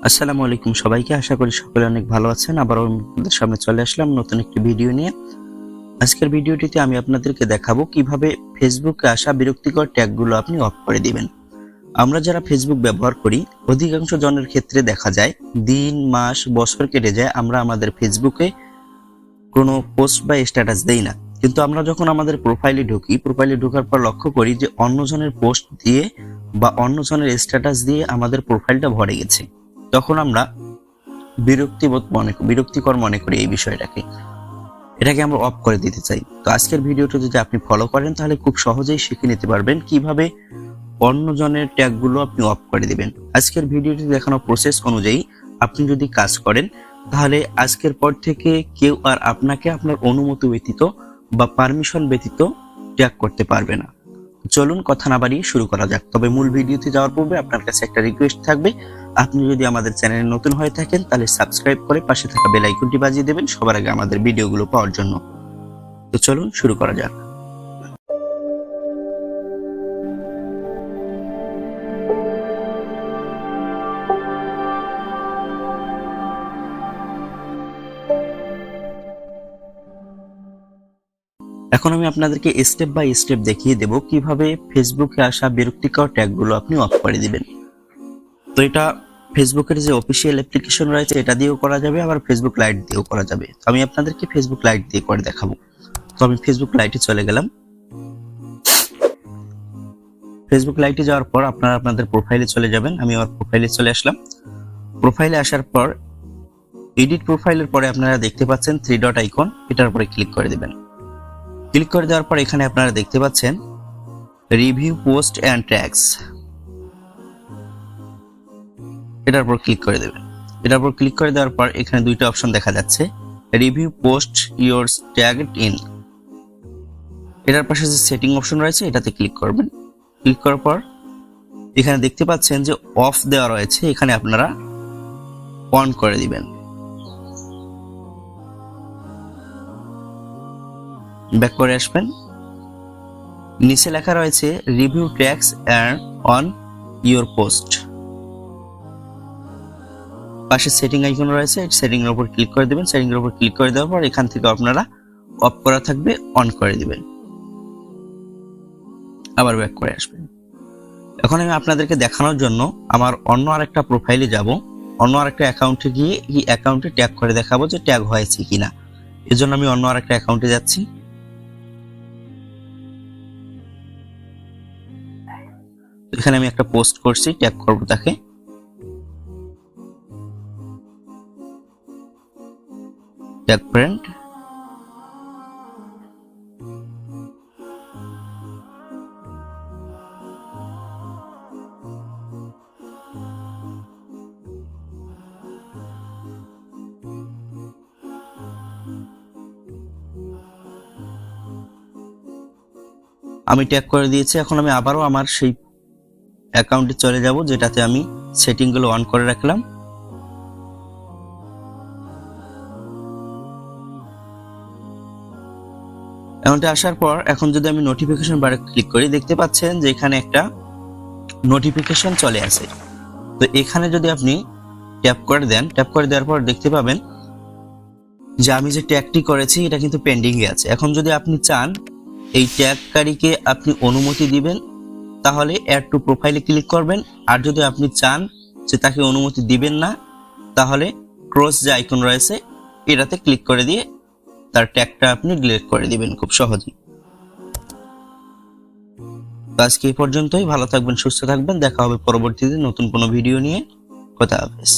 আসসালামু আলাইকুম সবাইকে, আশা করি সকলে অনেক ভালো আছেন। আবারও আপনাদের সামনে চলে আসলাম নতুন একটি ভিডিও নিয়ে। আজকের ভিডিওটিতে আমি আপনাদেরকে দেখাবো কিভাবে ফেসবুকে আসা বিরক্তিকর ট্যাগগুলো আপনি অফ করে দিবেন। আমরা যারা ফেসবুক ব্যবহার করি, অধিকাংশ জনের ক্ষেত্রে দেখা যায় দিন, মাস, বছর কেটে যায় আমরা আমাদের ফেসবুকে কোনো পোস্ট বা স্ট্যাটাস দেই না। কিন্তু আমরা যখন আমাদের প্রোফাইলে ঢুকি, প্রোফাইলে ঢোকার পর লক্ষ্য করি যে অন্যজনের পোস্ট দিয়ে বা অন্যজনের স্ট্যাটাস দিয়ে আমাদের প্রোফাইলটা ভরে গেছে। তখন আমরা বিরক্তিকর মনে করি এই বিষয়টাকে। এটাকে আমরা অফ করে দিতে চাই। তো আজকের ভিডিওটা যদি আপনি ফলো করেন তাহলে খুব সহজেই শিখে নিতে পারবেন কিভাবে অন্যজনের ট্যাগগুলো আপনি অফ করে দিবেন। আজকের ভিডিওটি দেখানো প্রসেস অনুযায়ী আপনি যদি কাজ করেন তাহলে আজকের পর থেকে কেউ আর আপনাকে আপনার অনুমতি ব্যতীত বা পারমিশন ব্যতীত ট্যাগ করতে পারবে না। চলুন কথা না বাড়িয়ে শুরু করা যাক। তবে মূল ভিডিওতে যাওয়ার পূর্বে আপনার কাছে একটা রিকোয়েস্ট থাকবে, আপনি যদি আমাদের চ্যানেলে নতুন হয়ে থাকেন তাহলে সাবস্ক্রাইব করে পাশে থাকা বেল আইকনটি বাজিয়ে দেবেন সবার আগে আমাদের ভিডিওগুলো পাওয়ার জন্য। তো চলুন শুরু করা যাক। এখন আমি আপনাদেরকে স্টেপ বাই স্টেপ দেখিয়ে দেব কিভাবে ফেসবুকে আসা বিরক্তিকর ট্যাগগুলো আপনি অফ করে দিবেন। তো এটা ফেসবুকের যে অফিসিয়াল অ্যাপ্লিকেশন রয়েছে এটা দিয়েও করা যাবে, আবার ফেসবুক লাইট দিয়েও করা যাবে। তো আমি আপনাদেরকে ফেসবুক লাইট দিয়ে করে দেখাবো। তো আমি ফেসবুক লাইটে চলে গেলাম। ফেসবুক লাইটে যাওয়ার পর আপনারা আপনাদের প্রোফাইলে চলে যাবেন। আমি আমার প্রোফাইলে চলে আসলাম। প্রোফাইলে আসার পর এডিট প্রোফাইলের পরে আপনারা দেখতে পাচ্ছেন 3 ডট আইকন, এটার উপরে ক্লিক করে দিবেন। ক্লিক করে দেওয়ার পর এখানে আপনারা দেখতে পাচ্ছেন রিভিউ পোস্ট এন্ড ট্যাগস, এটার উপর ক্লিক করে দেবেন। এটার উপর ক্লিক করে দেওয়ার পর এখানে দুইটা অপশন দেখা যাচ্ছে, review post yours tagged in. এটার পাশে যে সেটিং অপশন রয়েছে এটাতে ক্লিক করবেন। ক্লিক করার পর এখানে দেখতে পাচ্ছেন যে অফ দেওয়া রয়েছে, এখানে আপনারা অন করে দিবেন। ব্যাক করে আসবেন। নিচে লেখা রয়েছে review tags and on your post. পাশে সেটিং আইকন রয়েছে, সেটিং এর উপর ক্লিক করে দিবেন। সেটিং এর উপর ক্লিক করে দেওয়ার পর এখান থেকে আপনারা অফ করা থাকবে অন করে দিবেন। আবার ব্যাক করে আসবেন। এখন আমি আপনাদেরকে দেখানোর জন্য আমার অন্য আরেকটা প্রোফাইলে যাব। অন্য আরেকটা অ্যাকাউন্টে গিয়ে এই অ্যাকাউন্টে ট্যাগ করে দেখাবো যে ট্যাগ হয়েছে কিনা। এজন্য আমি অন্য আরেকটা অ্যাকাউন্টে যাচ্ছি। এখানে আমি একটা পোস্ট করছি, ট্যাগ করব তাকে। Tag friend. আমি ট্যাগ করে দিয়েছি। এখন আমি আবারও আমার সেই অ্যাকাউন্টে চলে যাব যেটাতে আমি সেটিংগুলো অন করে রাখলাম। অ্যাকাউন্টে আসার পর এখন যদি আমি নোটিফিকেশন বারে ক্লিক করি, দেখতে পাচ্ছেন যে এখানে একটা নোটিফিকেশন চলে আসে। তো এখানে যদি আপনি ট্যাপ করে দেন, ট্যাপ করে দেওয়ার পর দেখতে পাবেন যে আমি যে ট্যাগটি করেছি এটা কিন্তু পেন্ডিং এ আছে। এখন যদি আপনি চান এই ট্যাগকারীকে আপনি অনুমতি দিবেন তাহলে অ্যাড টু প্রোফাইলে ক্লিক করবেন, আর যদি আপনি চান যে তাকে অনুমতি দিবেন না তাহলে ক্রস যে আইকন রয়েছে এটাতে ক্লিক করে দিয়ে তার ট্যাগটা আপনি ডিলিট করে দিবেন খুব সহজেই। আজকে এই পর্যন্তই। ভালো থাকবেন, সুস্থ থাকবেন। দেখা হবে পরবর্তীতে নতুন কোনো ভিডিও নিয়ে। খোদা হাফেজ।